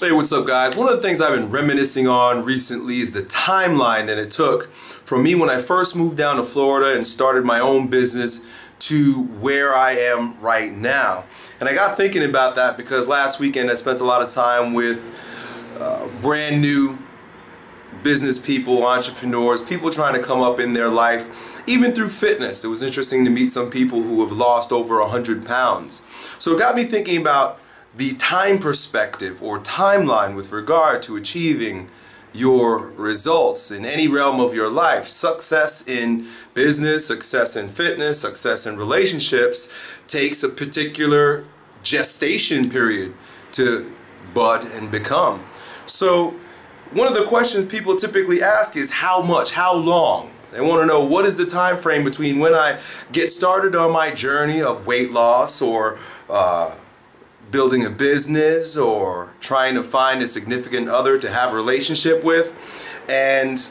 Hey, what's up guys? One of the things I've been reminiscing on recently is the timeline that it took from me when I first moved down to Florida and started my own business to where I am right now. And I got thinking about that because last weekend I spent a lot of time with brand new business people, entrepreneurs, people trying to come up in their life, even through fitness. It was interesting to meet some people who have lost over 100 pounds. So it got me thinking about the time perspective or timeline with regard to achieving your results in any realm of your life. Success in business, success in fitness, success in relationships takes a particular gestation period to bud and become. So one of the questions people typically ask is how much, how long? They want to know what is the time frame between when I get started on my journey of weight loss or building a business or trying to find a significant other to have a relationship with, and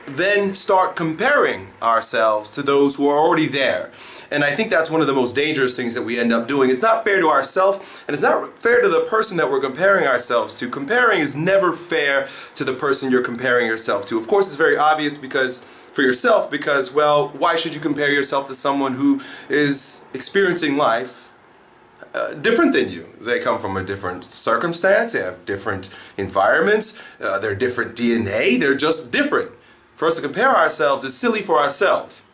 then start comparing ourselves to those who are already there. And I think that's one of the most dangerous things that we end up doing. It's not fair to ourselves, and it's not fair to the person that we're comparing ourselves to. Comparing is never fair to the person you're comparing yourself to. Of course, it's very obvious for yourself because, well, why should you compare yourself to someone who is experiencing life different than you? They come from a different circumstance, they have different environments, they're different DNA, they're just different. For us to compare ourselves is silly for ourselves.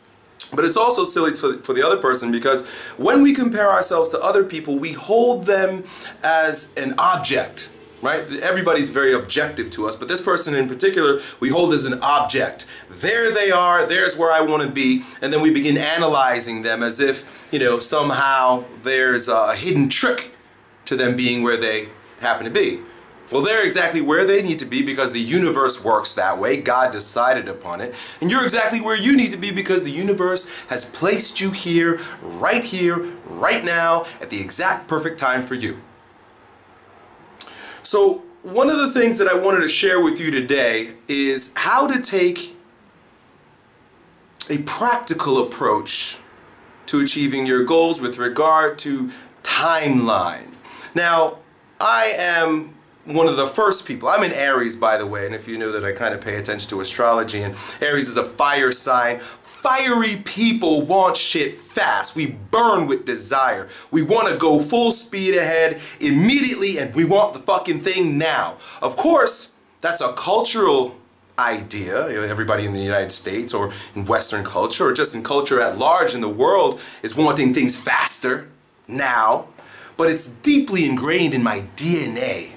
But it's also silly for the other person because when we compare ourselves to other people, we hold them as an object, right? Everybody's very objective to us, but this person in particular, we hold as an object. There they are, there's where I want to be, and then we begin analyzing them as if, you know, somehow there's a hidden trick to them being where they happen to be. Well, they're exactly where they need to be because the universe works that way. God decided upon it. And you're exactly where you need to be because the universe has placed you here, right now, at the exact perfect time for you. So one of the things that I wanted to share with you today is how to take a practical approach to achieving your goals with regard to timeline. Now, I am one of the first people. I'm in Aries, by the way, and if you know that I kind of pay attention to astrology, and Aries is a fire sign. Fiery people want shit fast. We burn with desire. We want to go full speed ahead immediately, and we want the fucking thing now. Of course, that's a cultural idea. Everybody in the United States or in Western culture or just in culture at large in the world is wanting things faster now, but it's deeply ingrained in my DNA.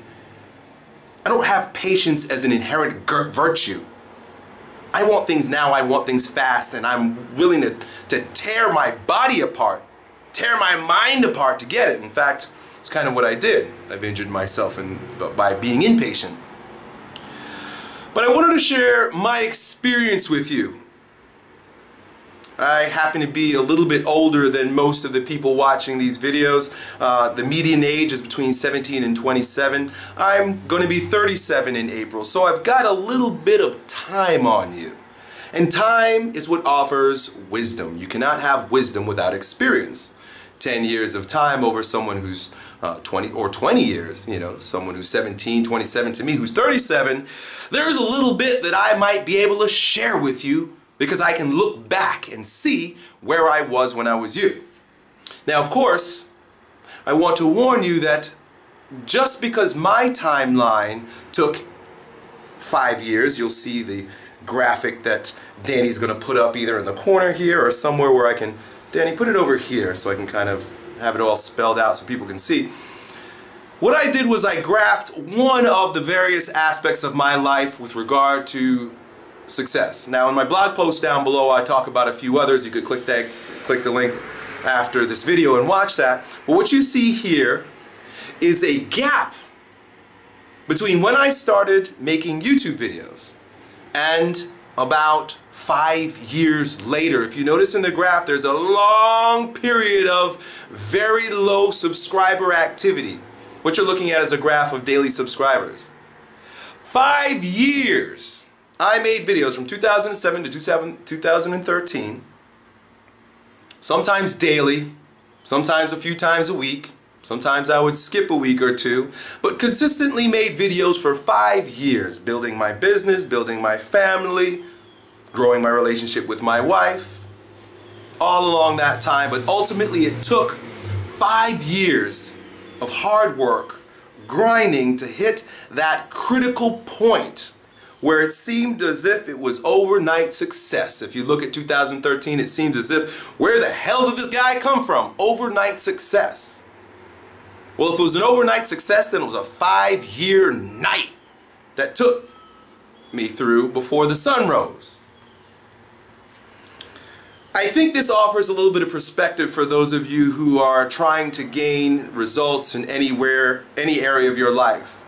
I don't have patience as an inherent virtue. I want things now, I want things fast, and I'm willing to tear my body apart, tear my mind apart to get it. In fact, it's kind of what I did. I've injured myself by being impatient. But I wanted to share my experience with you. I happen to be a little bit older than most of the people watching these videos. The median age is between 17 and 27. I'm going to be 37 in April, so I've got a little bit of time on you. And time is what offers wisdom. You cannot have wisdom without experience. 10 years of time over someone who's 20 years, you know, someone who's 17, 27 to me who's 37, there's a little bit that I might be able to share with you because I can look back and see where I was when I was you. Now, of course, I want to warn you that just because my timeline took 5 years, you'll see the graphic that Danny's going to put up either in the corner here or somewhere where I can, Danny, put it over here so I can kind of have it all spelled out so people can see. What I did was I graphed one of the various aspects of my life with regard to success. Now, in my blog post down below, I talk about a few others. You could click the link after this video and watch that. But what you see here is a gap between when I started making YouTube videos and about 5 years later. If you notice in the graph, there's a long period of very low subscriber activity. What you're looking at is a graph of daily subscribers. 5 years. I made videos from 2007 to 2013, sometimes daily, sometimes a few times a week, Sometimes I would skip a week or two, but consistently made videos for 5 years, building my business, building my family, growing my relationship with my wife, all along that time. But ultimately it took 5 years of hard work, grinding to hit that critical point where it seemed as if it was overnight success. If you look at 2013, it seems as if, where the hell did this guy come from? Overnight success. Well, if it was an overnight success, then it was a 5-year night that took me through before the sun rose. I think this offers a little bit of perspective for those of you who are trying to gain results in any area of your life.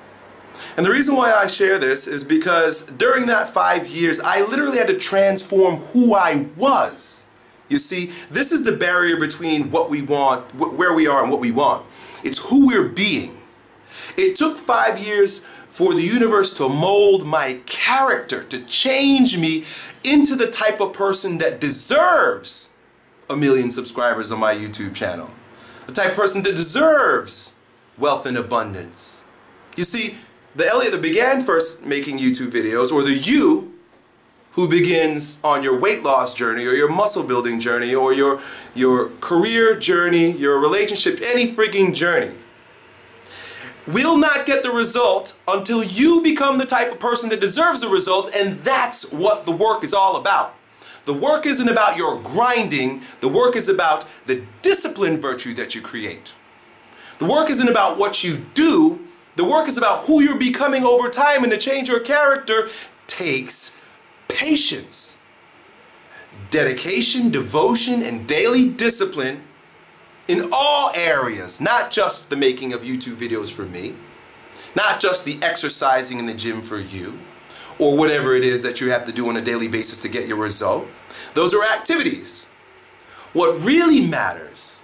And the reason why I share this is because during that 5 years, I literally had to transform who I was. You see, this is the barrier between what we want, where we are and what we want. It's who we're being. It took 5 years for the universe to mold my character, to change me into the type of person that deserves 1 million subscribers on my YouTube channel. The type of person that deserves wealth and abundance. You see, the Elliott that began first making YouTube videos, or the you who begins on your weight loss journey or your muscle building journey or your career journey, your relationship, any freaking journey, will not get the result until you become the type of person that deserves the results, and that's what the work is all about. The work isn't about your grinding, the work is about the discipline virtue that you create. The work isn't about what you do, the work is about who you're becoming over time, and to change your character takes patience, dedication, devotion, and daily discipline in all areas, not just the making of YouTube videos for me, not just the exercising in the gym for you, or whatever it is that you have to do on a daily basis to get your result. Those are activities. What really matters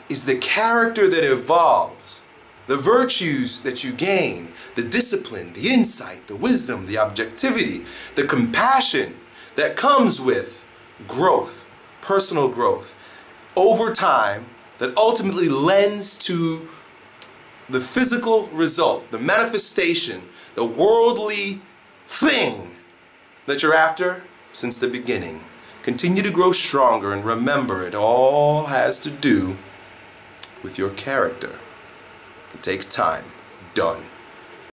is the character that evolves, the virtues that you gain, the discipline, the insight, the wisdom, the objectivity, the compassion that comes with growth, personal growth, over time, that ultimately lends to the physical result, the manifestation, the worldly thing that you're after since the beginning. Continue to grow stronger, and remember, it all has to do with your character. It takes time. Done.